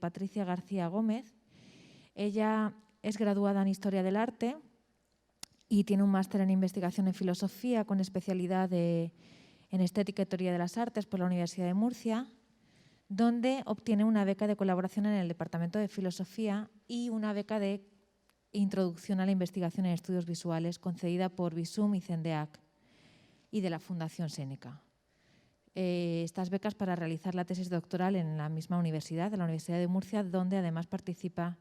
Patricia García Gómez. Ella es graduada en Historia del Arte y tiene un máster en Investigación en Filosofía con especialidad en Estética y Teoría de las Artes por la Universidad de Murcia, donde obtiene una beca de colaboración en el Departamento de Filosofía y una beca de Introducción a la Investigación en Estudios Visuales concedida por Visum y CENDEAC y de la Fundación Séneca. Estas becas para realizar la tesis doctoral en la misma universidad, de la Universidad de Murcia, donde además participa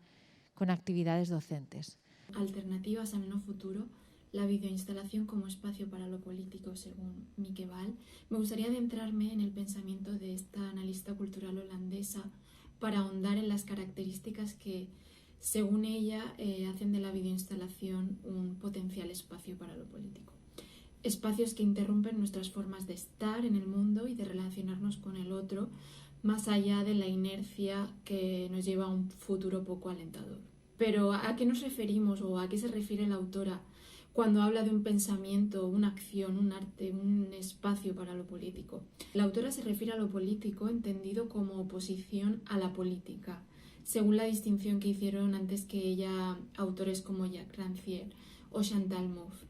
con actividades docentes. Alternativas al no futuro, la videoinstalación como espacio para lo político, según Mieke Val. Me gustaría adentrarme en el pensamiento de esta analista cultural holandesa para ahondar en las características que, según ella, hacen de la videoinstalación un potencial espacio para lo político. Espacios que interrumpen nuestras formas de estar en el mundo y de relacionarnos con el otro, más allá de la inercia que nos lleva a un futuro poco alentador. Pero ¿a qué nos referimos o a qué se refiere la autora cuando habla de un pensamiento, una acción, un arte, un espacio para lo político? La autora se refiere a lo político entendido como oposición a la política, según la distinción que hicieron antes que ella autores como Jacques Rancière o Chantal Mouffe.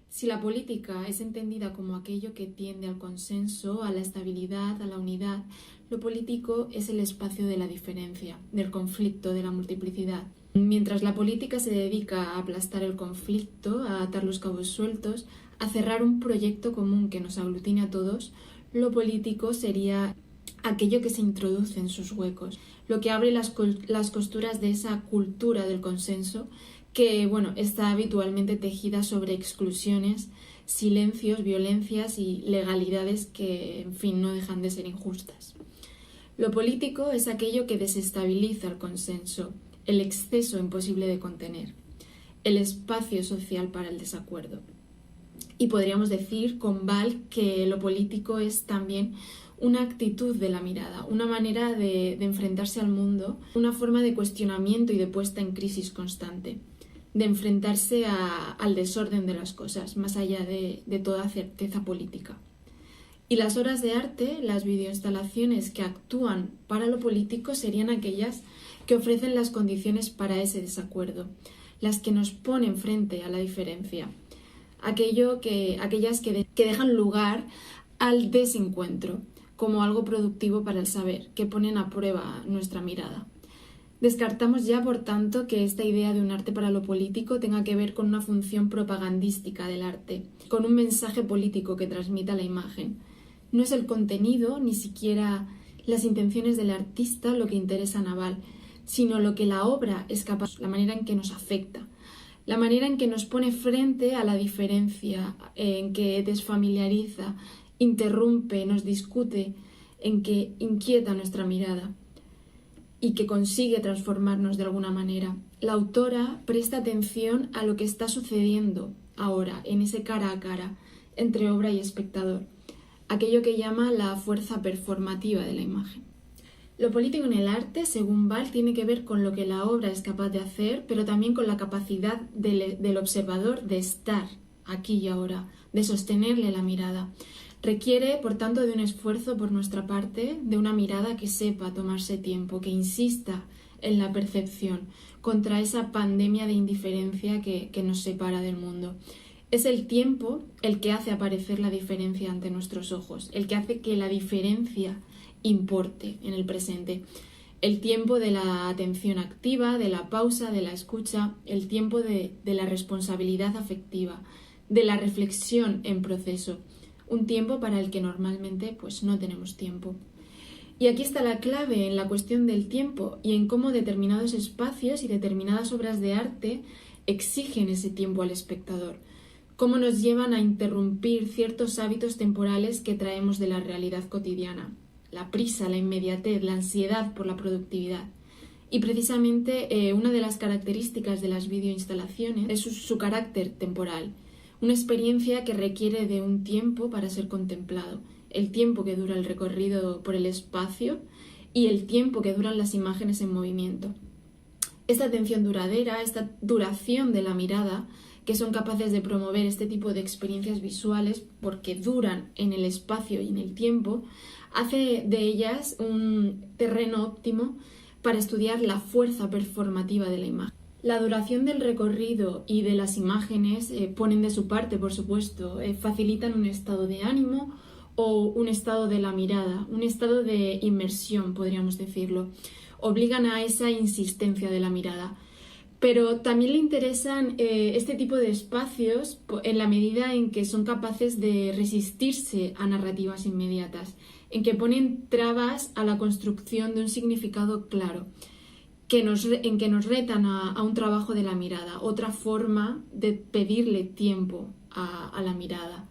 Si la política es entendida como aquello que tiende al consenso, a la estabilidad, a la unidad, lo político es el espacio de la diferencia, del conflicto, de la multiplicidad. Mientras la política se dedica a aplastar el conflicto, a atar los cabos sueltos, a cerrar un proyecto común que nos aglutine a todos, lo político sería aquello que se introduce en sus huecos, lo que abre las costuras de esa cultura del consenso que, está habitualmente tejida sobre exclusiones, silencios, violencias y legalidades que, en fin, no dejan de ser injustas. Lo político es aquello que desestabiliza el consenso, el exceso imposible de contener, el espacio social para el desacuerdo. Y podríamos decir con Val que lo político es también una actitud de la mirada, una manera de enfrentarse al mundo, una forma de cuestionamiento y de puesta en crisis constante, de enfrentarse al desorden de las cosas, más allá de toda certeza política. Y las obras de arte, las videoinstalaciones que actúan para lo político serían aquellas que ofrecen las condiciones para ese desacuerdo, las que nos ponen frente a la diferencia, aquellas que dejan lugar al desencuentro como algo productivo para el saber, que ponen a prueba nuestra mirada. Descartamos ya, por tanto, que esta idea de un arte para lo político tenga que ver con una función propagandística del arte, con un mensaje político que transmita la imagen. No es el contenido, ni siquiera las intenciones del artista lo que interesa a Val, sino lo que la obra es capaz, la manera en que nos afecta, la manera en que nos pone frente a la diferencia, en que desfamiliariza, interrumpe, nos discute, en que inquieta nuestra mirada y que consigue transformarnos de alguna manera. La autora presta atención a lo que está sucediendo ahora, en ese cara a cara, entre obra y espectador, aquello que llama la fuerza performativa de la imagen. Lo político en el arte, según Val, tiene que ver con lo que la obra es capaz de hacer, pero también con la capacidad del observador de estar aquí y ahora, de sostenerle la mirada. Requiere, por tanto, de un esfuerzo por nuestra parte, de una mirada que sepa tomarse tiempo, que insista en la percepción contra esa pandemia de indiferencia que nos separa del mundo. Es el tiempo el que hace aparecer la diferencia ante nuestros ojos, el que hace que la diferencia importe en el presente. El tiempo de la atención activa, de la pausa, de la escucha, el tiempo de la responsabilidad afectiva, de la reflexión en proceso. Un tiempo para el que normalmente no tenemos tiempo. Y aquí está la clave en la cuestión del tiempo y en cómo determinados espacios y determinadas obras de arte exigen ese tiempo al espectador, cómo nos llevan a interrumpir ciertos hábitos temporales que traemos de la realidad cotidiana, la prisa, la inmediatez, la ansiedad por la productividad. Y precisamente una de las características de las videoinstalaciones es su carácter temporal, una experiencia que requiere de un tiempo para ser contemplado, el tiempo que dura el recorrido por el espacio y el tiempo que duran las imágenes en movimiento. Esta atención duradera, esta duración de la mirada, que son capaces de promover este tipo de experiencias visuales porque duran en el espacio y en el tiempo, hace de ellas un terreno óptimo para estudiar la fuerza performativa de la imagen. La duración del recorrido y de las imágenes ponen de su parte, por supuesto, facilitan un estado de ánimo o un estado de la mirada, un estado de inmersión, podríamos decirlo. Obligan a esa insistencia de la mirada. Pero también le interesan este tipo de espacios en la medida en que son capaces de resistirse a narrativas inmediatas, en que ponen trabas a la construcción de un significado claro, en que nos retan a un trabajo de la mirada, otra forma de pedirle tiempo a la mirada.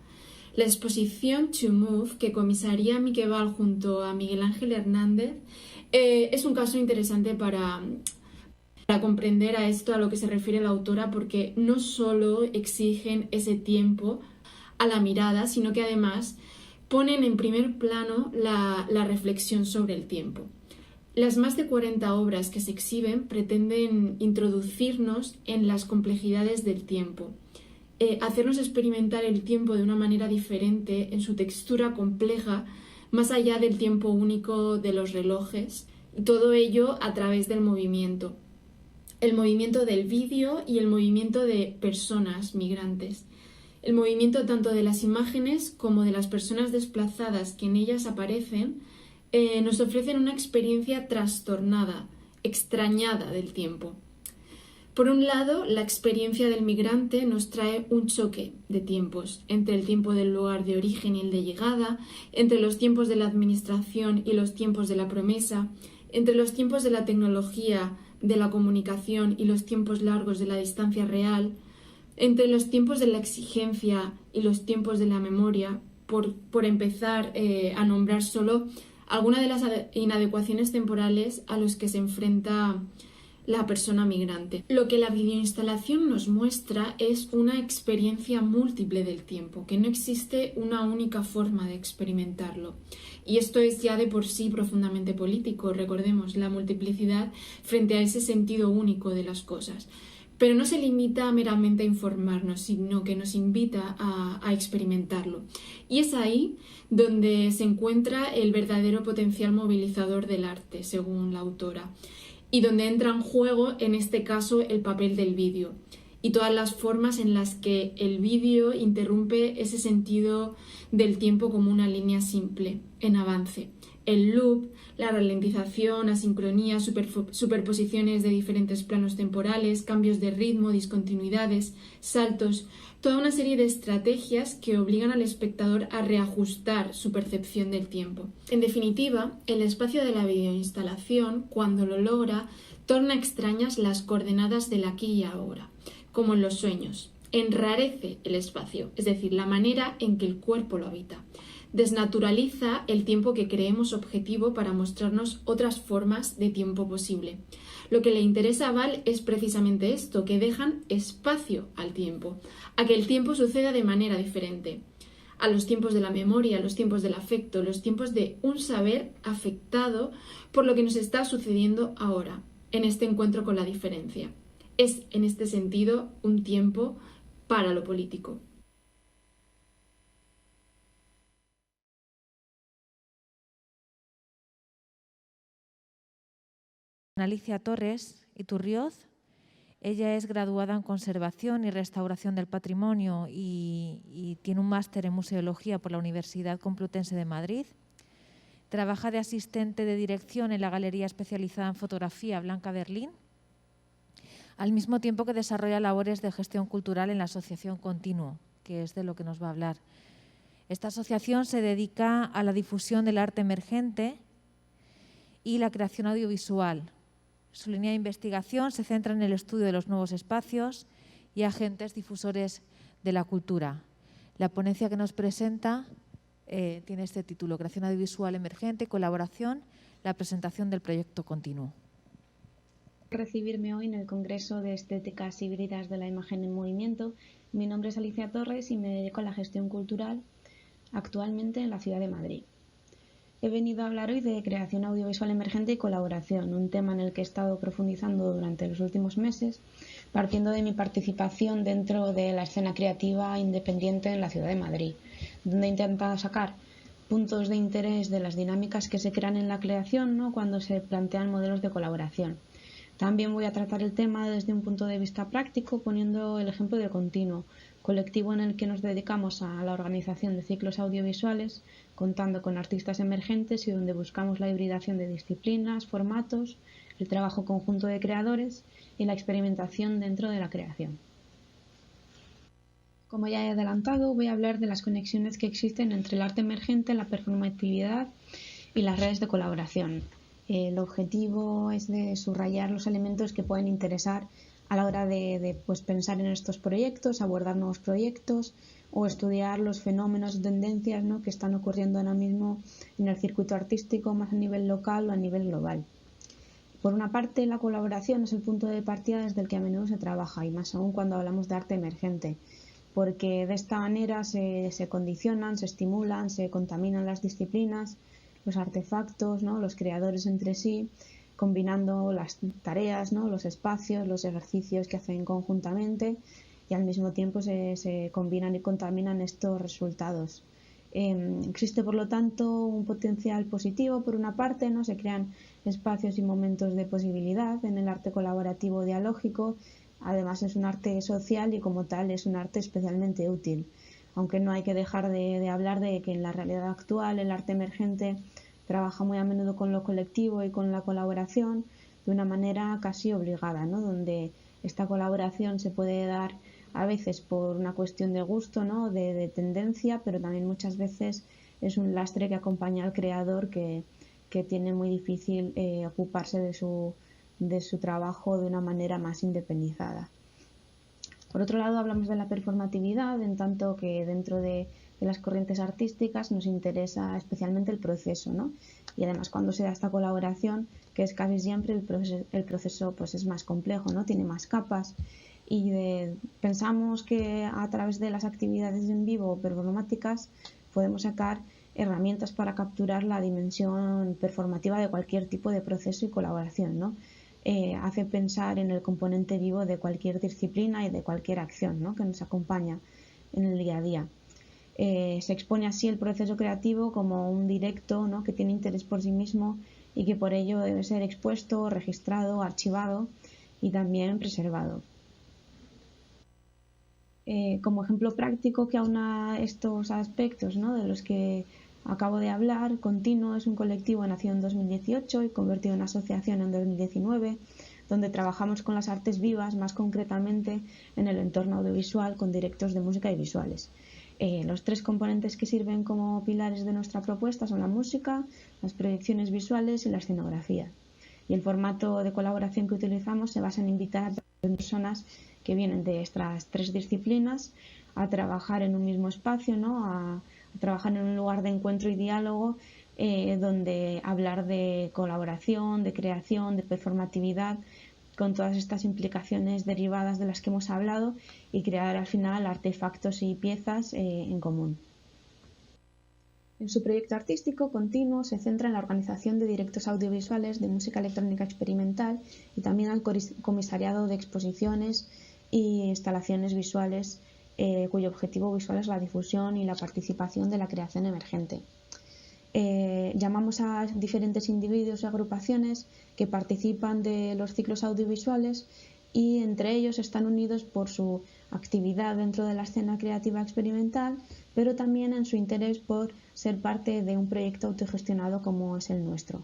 La exposición To Move, que comisaría Miquel Val junto a Miguel Ángel Hernández, es un caso interesante para comprender a esto a lo que se refiere la autora, porque no solo exigen ese tiempo a la mirada, sino que además ponen en primer plano la reflexión sobre el tiempo. Las más de 40 obras que se exhiben pretenden introducirnos en las complejidades del tiempo, hacernos experimentar el tiempo de una manera diferente en su textura compleja, más allá del tiempo único de los relojes, y todo ello a través del movimiento. El movimiento del vídeo y el movimiento de personas migrantes. El movimiento tanto de las imágenes como de las personas desplazadas que en ellas aparecen nos ofrecen una experiencia trastornada, extrañada del tiempo. Por un lado, la experiencia del migrante nos trae un choque de tiempos, entre el tiempo del lugar de origen y el de llegada, entre los tiempos de la administración y los tiempos de la promesa, entre los tiempos de la tecnología, de la comunicación y los tiempos largos de la distancia real, entre los tiempos de la exigencia y los tiempos de la memoria, por empezar a nombrar solo algunas de las inadecuaciones temporales a los que se enfrenta la persona migrante. Lo que la videoinstalación nos muestra es una experiencia múltiple del tiempo, que no existe una única forma de experimentarlo. Y esto es ya de por sí profundamente político, recordemos, la multiplicidad frente a ese sentido único de las cosas. Pero no se limita meramente a informarnos, sino que nos invita a experimentarlo. Y es ahí donde se encuentra el verdadero potencial movilizador del arte, según la autora, y donde entra en juego, en este caso, el papel del vídeo y todas las formas en las que el vídeo interrumpe ese sentido del tiempo como una línea simple, en avance. El loop, la ralentización, asincronía, superposiciones de diferentes planos temporales, cambios de ritmo, discontinuidades, saltos, toda una serie de estrategias que obligan al espectador a reajustar su percepción del tiempo. En definitiva, el espacio de la videoinstalación, cuando lo logra, torna extrañas las coordenadas del aquí y ahora, como en los sueños. Enrarece el espacio, es decir, la manera en que el cuerpo lo habita. Desnaturaliza el tiempo que creemos objetivo para mostrarnos otras formas de tiempo posible. Lo que le interesa a Val es precisamente esto, que dejan espacio al tiempo, a que el tiempo suceda de manera diferente, a los tiempos de la memoria, a los tiempos del afecto, los tiempos de un saber afectado por lo que nos está sucediendo ahora, en este encuentro con la diferencia. Es, en este sentido, un tiempo para lo político. Alicia Torres Iturrioz. Ella es graduada en Conservación y Restauración del Patrimonio y tiene un máster en Museología por la Universidad Complutense de Madrid. Trabaja de asistente de dirección en la Galería Especializada en Fotografía Blanca Berlín, al mismo tiempo que desarrolla labores de gestión cultural en la Asociación Continuo, que es de lo que nos va a hablar. Esta asociación se dedica a la difusión del arte emergente y la creación audiovisual. Su línea de investigación se centra en el estudio de los nuevos espacios y agentes difusores de la cultura. La ponencia que nos presenta tiene este título: Creación audiovisual emergente, colaboración, la presentación del proyecto continuo. Recibirme hoy en el Congreso de Estéticas Híbridas de la Imagen en Movimiento. Mi nombre es Alicia Torres y me dedico a la gestión cultural actualmente en la ciudad de Madrid. He venido a hablar hoy de creación audiovisual emergente y colaboración, un tema en el que he estado profundizando durante los últimos meses, partiendo de mi participación dentro de la escena creativa independiente en la ciudad de Madrid, donde he intentado sacar puntos de interés de las dinámicas que se crean en la creación, ¿no?, cuando se plantean modelos de colaboración. También voy a tratar el tema desde un punto de vista práctico, poniendo el ejemplo de Continuo, colectivo en el que nos dedicamos a la organización de ciclos audiovisuales, contando con artistas emergentes y donde buscamos la hibridación de disciplinas, formatos, el trabajo conjunto de creadores y la experimentación dentro de la creación. Como ya he adelantado, voy a hablar de las conexiones que existen entre el arte emergente, la performatividad y las redes de colaboración. El objetivo es de subrayar los elementos que pueden interesar a la hora de pensar en estos proyectos, abordar nuevos proyectos o estudiar los fenómenos o tendencias, ¿no?, que están ocurriendo ahora mismo en el circuito artístico, más a nivel local o a nivel global. Por una parte, la colaboración es el punto de partida desde el que a menudo se trabaja, y más aún cuando hablamos de arte emergente, porque de esta manera se condicionan, se estimulan, se contaminan las disciplinas, los artefactos, ¿no?, los creadores entre sí, combinando las tareas, ¿no?, los espacios, los ejercicios que hacen conjuntamente, y al mismo tiempo se combinan y contaminan estos resultados. Existe, por lo tanto, un potencial positivo. Por una parte, ¿no?, se crean espacios y momentos de posibilidad en el arte colaborativo dialógico. Además, es un arte social y, como tal, es un arte especialmente útil. Aunque no hay que dejar de hablar de que en la realidad actual el arte emergente trabaja muy a menudo con lo colectivo y con la colaboración de una manera casi obligada, ¿no?, donde esta colaboración se puede dar a veces por una cuestión de gusto, ¿no?, de tendencia, pero también muchas veces es un lastre que acompaña al creador que tiene muy difícil ocuparse de su trabajo de una manera más independizada. Por otro lado, hablamos de la performatividad, en tanto que dentro de las corrientes artísticas nos interesa especialmente el proceso, ¿no? Y además, cuando se da esta colaboración, que es casi siempre el proceso pues es más complejo, ¿no?, tiene más capas, y pensamos que a través de las actividades en vivo performáticas podemos sacar herramientas para capturar la dimensión performativa de cualquier tipo de proceso y colaboración, ¿no? Hace pensar en el componente vivo de cualquier disciplina y de cualquier acción, ¿no?, que nos acompaña en el día a día. Se expone así el proceso creativo como un directo, ¿no?, que tiene interés por sí mismo y que por ello debe ser expuesto, registrado, archivado y también preservado. Como ejemplo práctico que aúna estos aspectos, ¿no?, de los que acabo de hablar, Continuo es un colectivo nacido en 2018 y convertido en asociación en 2019, donde trabajamos con las artes vivas, más concretamente en el entorno audiovisual, con directos de música y visuales. Los tres componentes que sirven como pilares de nuestra propuesta son la música, las proyecciones visuales y la escenografía. Y el formato de colaboración que utilizamos se basa en invitar a personas que vienen de estas tres disciplinas a trabajar en un mismo espacio, ¿no?, a trabajar en un lugar de encuentro y diálogo, donde hablar de colaboración, de creación, de performatividad, con todas estas implicaciones derivadas de las que hemos hablado, y crear al final artefactos y piezas en común. En su proyecto artístico Continuo se centra en la organización de directos audiovisuales de música electrónica experimental y también al comisariado de exposiciones y instalaciones visuales cuyo objetivo visual es la difusión y la participación de la creación emergente. Llamamos a diferentes individuos y agrupaciones que participan de los ciclos audiovisuales y entre ellos están unidos por su actividad dentro de la escena creativa experimental, pero también en su interés por ser parte de un proyecto autogestionado como es el nuestro.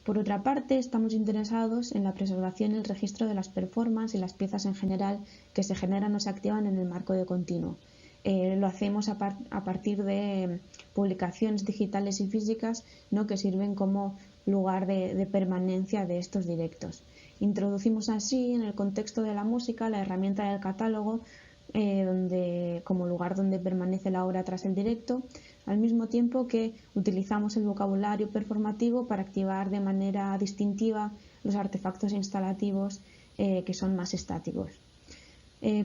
Por otra parte, estamos interesados en la preservación y el registro de las performances y las piezas en general que se generan o se activan en el marco de Continuo. Lo hacemos a partir de publicaciones digitales y físicas, ¿no?, que sirven como lugar de permanencia de estos directos. Introducimos así en el contexto de la música la herramienta del catálogo como lugar donde permanece la obra tras el directo, al mismo tiempo que utilizamos el vocabulario performativo para activar de manera distintiva los artefactos instalativos que son más estáticos.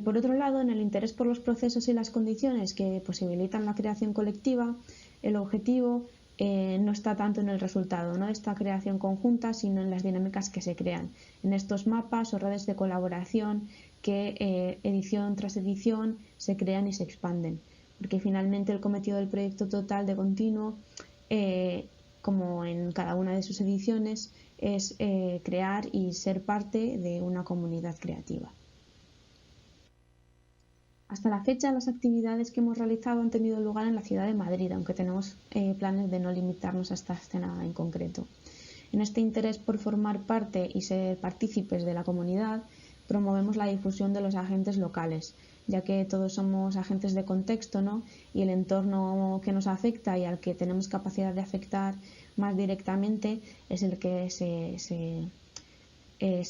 Por otro lado, en el interés por los procesos y las condiciones que posibilitan la creación colectiva, el objetivo no está tanto en el resultado, ¿no?, de esta creación conjunta, sino en las dinámicas que se crean, en estos mapas o redes de colaboración que edición tras edición se crean y se expanden. porque finalmente el cometido del proyecto total de continuo, como en cada una de sus ediciones, es crear y ser parte de una comunidad creativa. Hasta la fecha, las actividades que hemos realizado han tenido lugar en la ciudad de Madrid, aunque tenemos planes de no limitarnos a esta escena en concreto. En este interés por formar parte y ser partícipes de la comunidad, promovemos la difusión de los agentes locales, ya que todos somos agentes de contexto, ¿no? Y el entorno que nos afecta y al que tenemos capacidad de afectar más directamente es el que se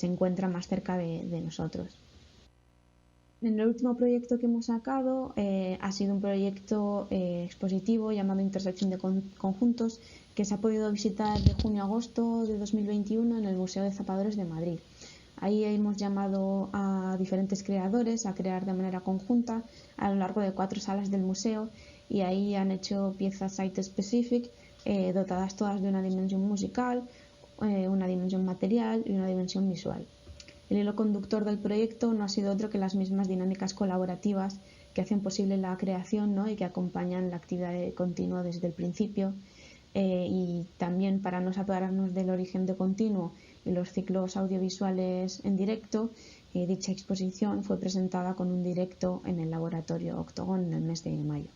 encuentra más cerca de nosotros. En el último proyecto que hemos sacado ha sido un proyecto expositivo llamado Intersección de Conjuntos, que se ha podido visitar de junio a agosto de 2021 en el Museo de Zapadores de Madrid. Ahí hemos llamado a diferentes creadores a crear de manera conjunta a lo largo de 4 salas del museo, y ahí han hecho piezas site-specific dotadas todas de una dimensión musical, una dimensión material y una dimensión visual. El hilo conductor del proyecto no ha sido otro que las mismas dinámicas colaborativas que hacen posible la creación, ¿no? Y que acompañan la actividad continua desde el principio. Y también, para no separarnos del origen de continuo y los ciclos audiovisuales en directo, dicha exposición fue presentada con un directo en el laboratorio Octogon en el mes de mayo.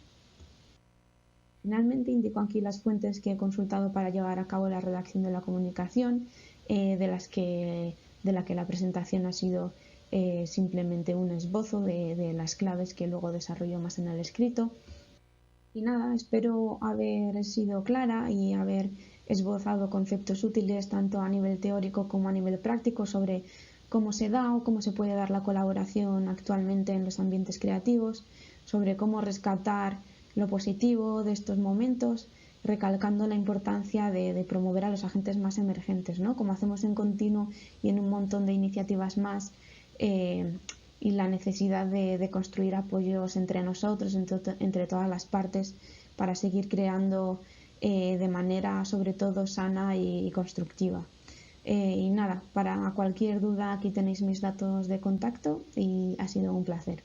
Finalmente, indico aquí las fuentes que he consultado para llevar a cabo la redacción de la comunicación, de la que la presentación ha sido simplemente un esbozo de las claves que luego desarrollo más en el escrito. Y nada, espero haber sido clara y haber esbozado conceptos útiles tanto a nivel teórico como a nivel práctico sobre cómo se da o cómo se puede dar la colaboración actualmente en los ambientes creativos, sobre cómo rescatar lo positivo de estos momentos, recalcando la importancia de promover a los agentes más emergentes, ¿no? Como hacemos en Continuo y en un montón de iniciativas más, y la necesidad de construir apoyos entre nosotros, entre todas las partes, para seguir creando de manera sobre todo sana y constructiva. Y nada, para cualquier duda aquí tenéis mis datos de contacto y ha sido un placer.